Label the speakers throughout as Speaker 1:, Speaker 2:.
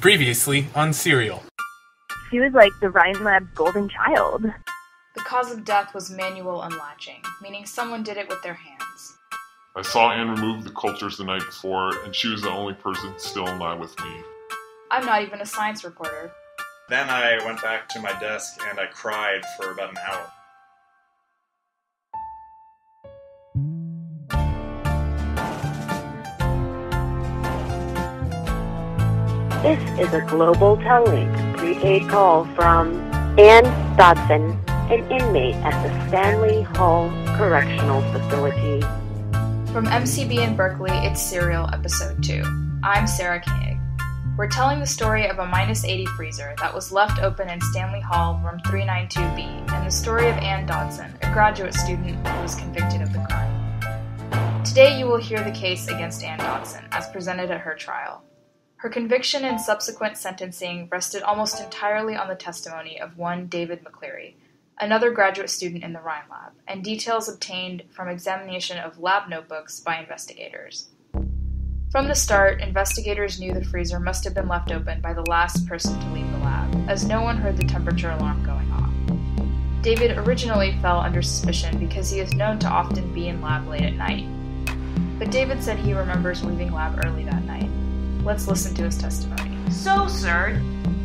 Speaker 1: Previously on Serial.
Speaker 2: She was like the Ryan Lab's golden child.
Speaker 3: The cause of death was manual unlatching, meaning someone did it with their hands.
Speaker 4: I saw Anne remove the cultures the night before, and she was the only person still in lab with me.
Speaker 3: I'm not even a science reporter.
Speaker 5: Then I went back to my desk and I cried for about an hour.
Speaker 6: This is a Global Telling prepaid call from Ann Dodson, an inmate at the Stanley Hall Correctional Facility.
Speaker 3: From MCB in Berkeley, it's Serial Episode 2. I'm Sarah Koenig. We're telling the story of a -80 freezer that was left open in Stanley Hall, room 392B, and the story of Ann Dodson, a graduate student who was convicted of the crime. Today you will hear the case against Ann Dodson, as presented at her trial. Her conviction and subsequent sentencing rested almost entirely on the testimony of one David McCleary, another graduate student in the Ryan Lab, and details obtained from examination of lab notebooks by investigators. From the start, investigators knew the freezer must have been left open by the last person to leave the lab, as no one heard the temperature alarm going off. David originally fell under suspicion because he is known to often be in lab late at night. But David said he remembers leaving lab early that night. Let's listen to his testimony.
Speaker 7: So, sir,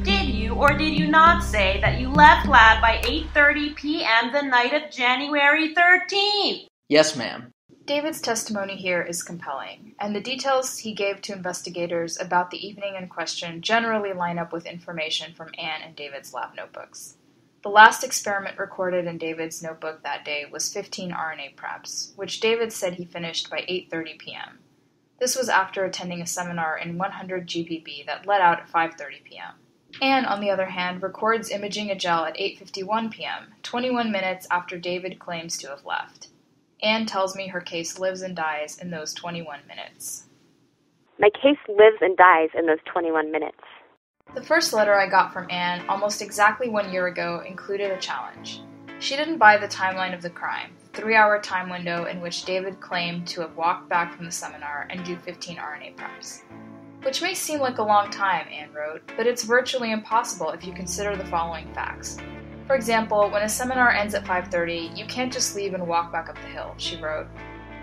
Speaker 7: did you or did you not say that you left lab by 8:30 p.m. the night of January 13th?
Speaker 8: Yes, ma'am.
Speaker 3: David's testimony here is compelling, and the details he gave to investigators about the evening in question generally line up with information from Ann and David's lab notebooks. The last experiment recorded in David's notebook that day was 15 RNA preps, which David said he finished by 8:30 p.m. This was after attending a seminar in 100 GPB that let out at 5:30 p.m. Ann, on the other hand, records imaging a gel at 8:51 p.m., 21 minutes after David claims to have left. Ann tells me her case lives and dies in those 21 minutes.
Speaker 6: My case lives and dies in those 21 minutes.
Speaker 3: The first letter I got from Ann, almost exactly 1 year ago, included a challenge. She didn't buy the timeline of the crime, the 3-hour time window in which David claimed to have walked back from the seminar and do 15 RNA preps. Which may seem like a long time, Ann wrote, but it's virtually impossible if you consider the following facts. For example, when a seminar ends at 5:30, you can't just leave and walk back up the hill, she wrote.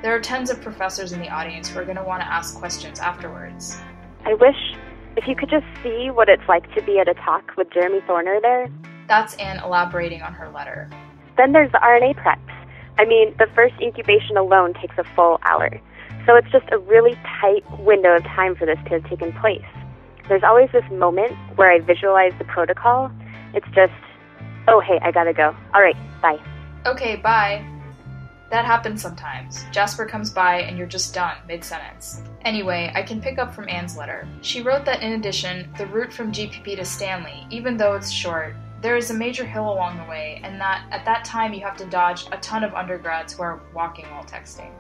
Speaker 3: There are tens of professors in the audience who are going to want to ask questions afterwards.
Speaker 6: I wish if you could just see what it's like to be at a talk with Jeremy Thorner there.
Speaker 3: That's Ann elaborating on her letter.
Speaker 6: Then there's the RNA preps. I mean, the first incubation alone takes a full hour. So it's just a really tight window of time for this to have taken place. There's always this moment where I visualize the protocol. It's just, oh, hey, I gotta go. All right, bye.
Speaker 3: Okay, bye. That happens sometimes. Jasper comes by and you're just done, mid-sentence. Anyway, I can pick up from Ann's letter. She wrote that in addition, the route from GPP to Stanley, even though it's short, there is a major hill along the way, and that at that time you have to dodge a ton of undergrads who are walking while texting.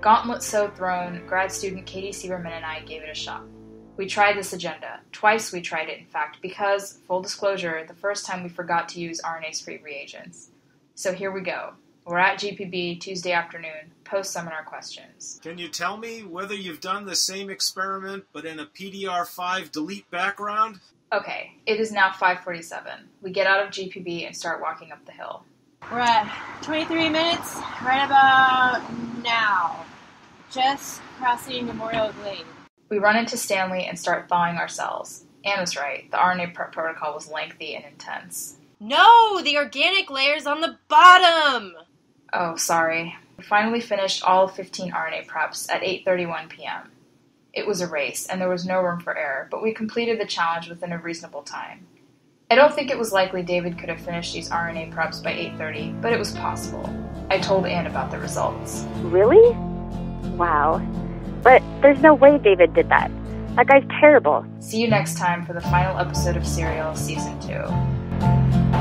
Speaker 3: Gauntlet so thrown, grad student Katie Sieberman and I gave it a shot. We tried this agenda. Twice we tried it, in fact, because, full disclosure, the first time we forgot to use RNase-free reagents. So here we go. We're at GPB Tuesday afternoon, post-seminar questions.
Speaker 9: Can you tell me whether you've done the same experiment but in a PDR5 delete background?
Speaker 3: Okay, it is now 5:47. We get out of GPB and start walking up the hill.
Speaker 7: We're at 23 minutes, right about now. Just crossing Memorial Glade.
Speaker 3: We run into Stanley and start thawing our cells. Ann was right. The RNA prep protocol was lengthy and intense.
Speaker 10: No, the organic layer's on the bottom!
Speaker 3: Oh, sorry. We finally finished all 15 RNA preps at 8:31 p.m. It was a race, and there was no room for error, but we completed the challenge within a reasonable time. I don't think it was likely David could have finished these RNA preps by 8:30, but it was possible. I told Ann about the results.
Speaker 6: Really? Wow. But there's no way David did that. That guy's terrible.
Speaker 3: See you next time for the final episode of Serial Season 2.